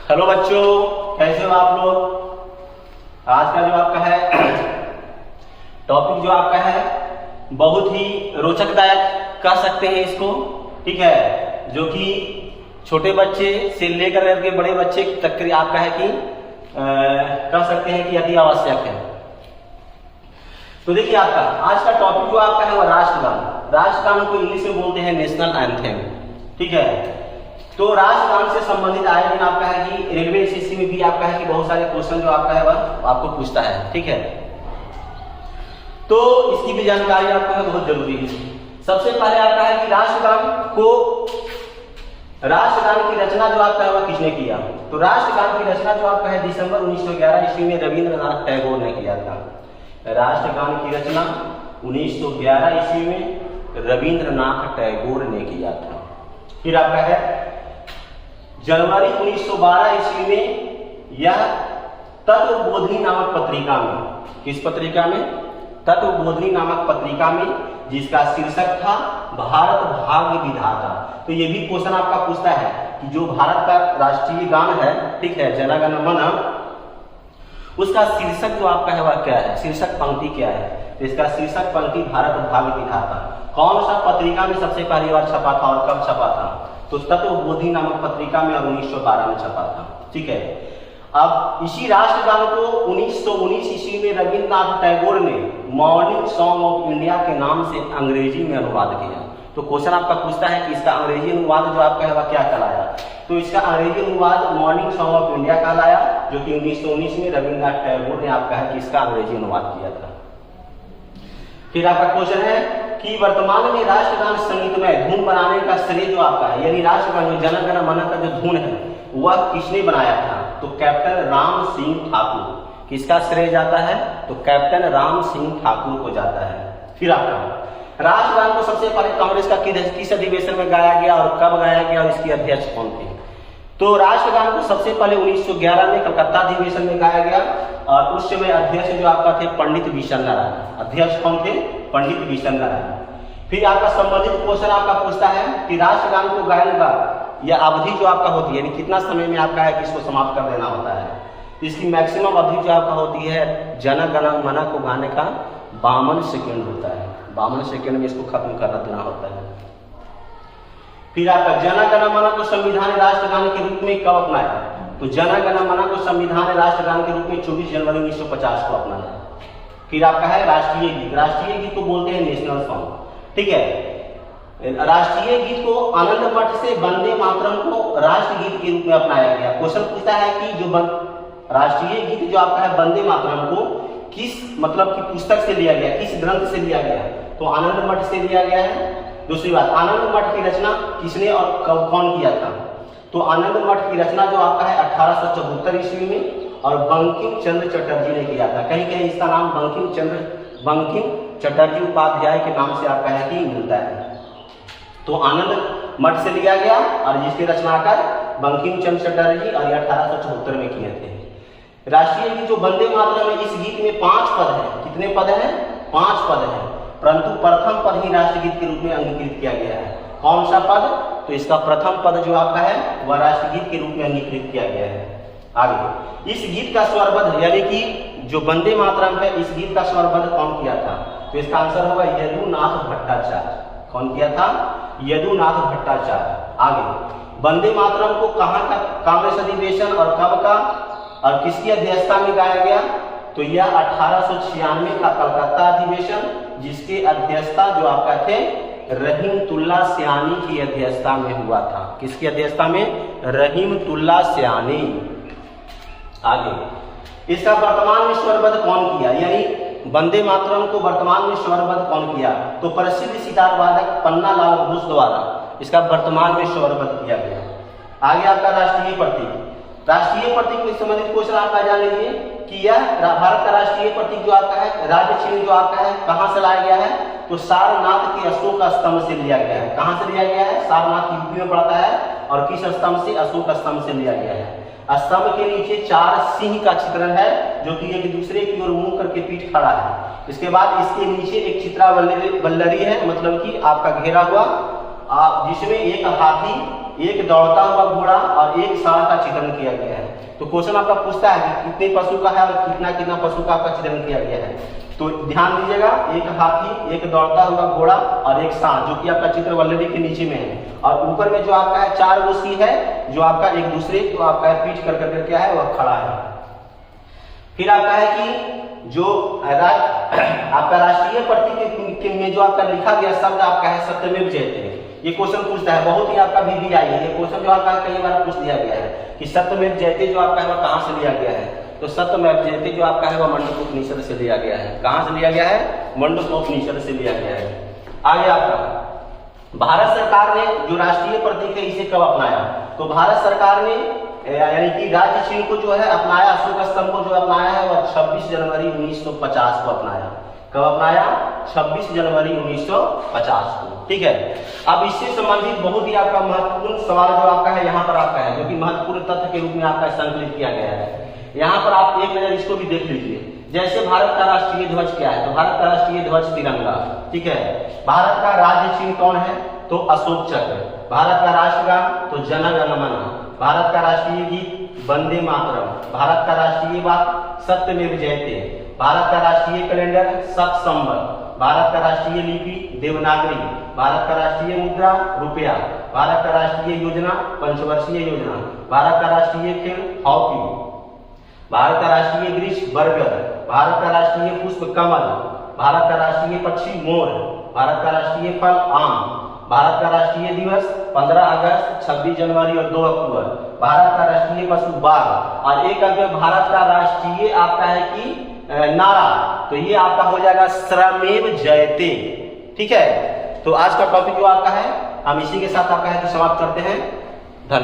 Hello बच्चों, कैसे हो आप लोग। आज का जो आपका है टॉपिक जो आपका है बहुत ही रोचकदायक कह सकते हैं इसको, ठीक है, जो कि छोटे बच्चे से लेकर के बड़े बच्चे तक आपका है कि कह सकते हैं कि अति आवश्यक है। तो देखिए आपका आज का टॉपिक जो आपका है वह राष्ट्रगान। राष्ट्रगान को इंग्लिश में बोलते हैं नेशनल एंथेम, ठीक है। तो राष्ट्रगान से संबंधित आए दिन आपका है कि रेलवे एसएससी में भी आपका है कि बहुत सारे क्वेश्चन जो आपका है वह आपको पूछता है, ठीक है। तो इसकी भी जानकारी आपको है बहुत जरूरी है। सबसे पहले आपका है कि राष्ट्रगान की रचना जो आपका है वह किसने किया। तो राष्ट्रगान की रचना जो आपका है दिसंबर 1911 ईस्वी में रविंद्रनाथ टैगोर ने किया था। राष्ट्रगान की रचना 1911 ईस्वी में रविंद्रनाथ टैगोर ने किया था। फिर आपका है जनवरी 1912 ईस्वी में यह तत्वबोधिनी नामक पत्रिका में, किस पत्रिका में, तत्वबोधिनी नामक पत्रिका में, जिसका शीर्षक था भारत भाग्य विधाता। तो ये भी क्वेश्चन आपका पूछता है कि जो भारत का राष्ट्रीय गान है, ठीक है, जन गण मन, उसका शीर्षक जो आपका है वह क्या है, शीर्षक पंक्ति क्या है। तो इसका शीर्षक पंक्ति भारत भाग्य विधाता कौन सा पत्रिका में सबसे पहली बार छपा था और कब छपा था। तो तत्वबोधिनी नामक पत्रिका में और 1912 में छपा था, ठीक है। अब इसी राष्ट्रगान को 1919 ईस्वी में रविंद्रनाथ टैगोर ने मॉर्निंग सॉन्ग ऑफ इंडिया के नाम से अंग्रेजी में अनुवाद किया। तो क्वेश्चन आपका पूछता है कि इसका अंग्रेजी अनुवाद जो आपका है वह क्या कहलाया। तो इसका अंग्रेजी अनुवाद मॉर्निंग सॉन्ग ऑफ इंडिया कहलाया, जो कि 1919 में रविंद्रनाथ टैगोर ने आपका है कि इसका अंग्रेजी अनुवाद किया था। फिर आपका क्वेश्चन है कि वर्तमान में राष्ट्रगान संगीतमय धुन बनाने का श्रेय जो आपका है, यानी राष्ट्रगान जन गण मन का जो धुन है वह किसने बनाया था। तो कैप्टन राम सिंह ठाकुर। किसका श्रेय जाता है, तो कैप्टन राम सिंह ठाकुर को जाता है। फिर आपका राष्ट्रगान को सबसे पहले कांग्रेस का किस अधिवेशन में गाया गया और कब गाया गया और इसके अध्यक्ष कौन थे। तो राष्ट्रगान को सबसे पहले 1911 में कलकत्ता अधिवेशन में गाया गया और उस समय अध्यक्ष जो आपका थे पंडित विशन नारायण। अध्यक्ष कौन थे, पंडित विशन नारायण। फिर आपका संबंधित क्वेश्चन आपका पूछता है कि राष्ट्रगान को गायन का यह अवधि जो आपका होती है, यानी कितना समय में आपका है कि इसको समाप्त कर देना होता है। इसकी मैक्सिमम अवधि जो आपका होती है जन गण मन को गाने का 52 सेकेंड होता है। 52 सेकेंड में इसको खत्म कर देना होता है। फिर आपका जन गण मन को संविधान राष्ट्रगान के रूप में कब अपनाया। तो जन गण मन को संविधान राष्ट्रगान के रूप में 24 जनवरी 1950 को अपनाया। फिर आपका है राष्ट्रीय गीत। राष्ट्रीय गीत को बोलते हैं नेशनल सॉन्ग, ठीक है। राष्ट्रीय गीत को आनंद मठ से वंदे मातरम को राष्ट्रगीत के रूप में अपनाया गया। क्वेश्चन पूछता है कि जो राष्ट्रीय गीत जो आपका है वंदे मातरम को किस मतलब की पुस्तक से लिया गया, किस ग्रंथ से लिया गया। तो आनंद मठ से लिया गया है। दूसरी बात, आनंद मठ की रचना किसने और कब कौन किया था। तो आनंद मठ की रचना जो आपका है 1874 ईस्वी में और बंकिम चंद्र चटर्जी ने किया था। कहीं कहीं इसका नाम बंकिम चटर्जी उपाध्याय के नाम से आपका है कि मिलता है। तो आनंद मठ से लिया गया और जिसके रचनाकार बंकिम चंद्र चटर्जी और 1874 में किए थे। राष्ट्रीय गीत जो वंदे मातरम है, इस गीत में 5 पद हैं। कितने पद हैं, 5 पद हैं, परंतु प्रथम पद ही राष्ट्रगीत के रूप में अंगीकृत किया गया है। कौन सा पद, तो इसका प्रथम पद जो आपका है वह राष्ट्रगीत के रूप में अंगीकृत किया गया है। आगे इस गीत का स्वरबद्ध, यानी कि जो वंदे मातरम है इस गीत का स्वरबद्ध कौन किया था। तो इसका आंसर होगा यदुनाथ भट्टाचार्य। कौन किया था, यदुनाथ भट्टाचार्य। आगे वंदे मातरम को कहाँ का कांग्रेस अधिवेशन और कब का और किसकी अध्यक्षता में गाया गया। तो यह 1896 का कलकत्ता अधिवेशन, जिसके अध्यक्षता जो आपका थे रहीमतुल्ला सयानी की अध्यक्षता में हुआ था। किसकी अध्यक्षता में, रहीमतुल्ला सयानी। आगे इसका वर्तमान में स्वरबद्ध कौन किया, यानी वंदे मातरम को वर्तमान में स्वरबद्ध कौन किया। तो प्रसिद्ध सितार वादक पन्नालाल घोष द्वारा इसका वर्तमान में स्वरबद्ध किया गया। आगे आपका राष्ट्रीय प्रतीक। राष्ट्रीय प्रतीक में संबंधित क्वेश्चन आपका जान लीजिए कि यह भारत का राष्ट्रीय प्रतीक जो आपका है, राज्य चिन्ह जो आपका है कहां से लाया गया है। तो सारनाथ के अशोक स्तंभ से लिया गया है। कहां से लिया गया है, सारनाथ यूपी में पड़ता है और किस स्तंभ से, अशोक स्तंभ से लिया गया है। स्तंभ के नीचे 4 सिंह का चित्रण है जो कि एक दूसरे की ओर मुंह करके पीठ खड़ा है। इसके बाद इसके नीचे एक चित्रा वल्लरी है, मतलब कि आपका घेरा हुआ, जिसमें एक हाथी एक दौड़ता हुआ घोड़ा और एक सांड का चित्रण किया गया है। तो क्वेश्चन आपका पूछता है कि कितने पशु का है और कितना कितना पशु का आपका चित्रण किया गया है। तो ध्यान दीजिएगा, एक हाथी, एक दौड़ता हुआ घोड़ा और एक सांड, जो कि आपका चित्र ऑलरेडी के नीचे में है। और ऊपर में जो आपका है 4 गो सिंह है, जो आपका एक दूसरे को आपका पीठ कर करके क्या है वह खड़ा है। फिर आपका है कि जो आपका राष्ट्रीय प्रतीक में जो आपका लिखा गया शब्द आपका है सत्यमेव जयते। ये क्वेश्चन पूछता है, बहुत ही आपका VBI है ये क्वेश्चन, जो आपका कई बार पूछ दिया गया है कि सत्यमेव जयते जो आपका है वह कहाँ से लिया गया है। तो सत्यमेव जयते जो आपका है वह मंडूकोपनिषद से लिया गया है। कहाँ से लिया गया है? मंडूकोपनिषद से लिया गया है। आगे आपका भारत सरकार ने जो राष्ट्रीय प्रतीक है इसे कब अपनाया? तो भारत सरकार ने यानी कि राज्य चिन्ह को जो है अपनाया, अशोक स्तंभ को जो अपनाया है वह 26 जनवरी 1950 को अपनाया। कब अपनाया? 26 जनवरी 1950 को। ठीक है, अब इससे संबंधित बहुत ही आपका महत्वपूर्ण सवाल जो आपका है यहाँ पर आपका है, जो कि महत्वपूर्ण तथ्य के रूप में आपका संकलित किया गया है। यहाँ पर आप एक नजर इसको भी देख लीजिए। जैसे भारत का राष्ट्रीय ध्वज क्या है? तो भारत का राष्ट्रीय ध्वज तिरंगा। ठीक है, भारत का राज्य चिन्ह कौन है? तो अशोक चक्र। भारत का राष्ट्रगान तो जन गण मन। भारत का राष्ट्रीय गीत वंदे मातरम। भारत का राष्ट्रीय वाक्य सत्यमेव जयते। भारत का राष्ट्रीय कैलेंडर शक संवत। भारत का राष्ट्रीय लिपि देवनागरी। भारत का राष्ट्रीय मुद्रा रुपया। भारत का राष्ट्रीय योजना पंचवर्षीय योजना। भारत का राष्ट्रीय खेल हॉकी। भारत का राष्ट्रीय वृक्ष बरगद। भारत का राष्ट्रीय पुष्प कमल। भारत का राष्ट्रीय पक्षी मोर। भारत का राष्ट्रीय फल आम। भारत का राष्ट्रीय दिवस 15 अगस्त, 26 जनवरी और 2 अक्टूबर। भारत का राष्ट्रीय पशु बाघ। और एक अगर भारत का राष्ट्रीय आपका है कि नारा, तो ये आपका हो जाएगा श्रमेव जयते। ठीक है, तो आज का टॉपिक जो आपका है हम इसी के साथ आपका है तो समाप्त करते हैं।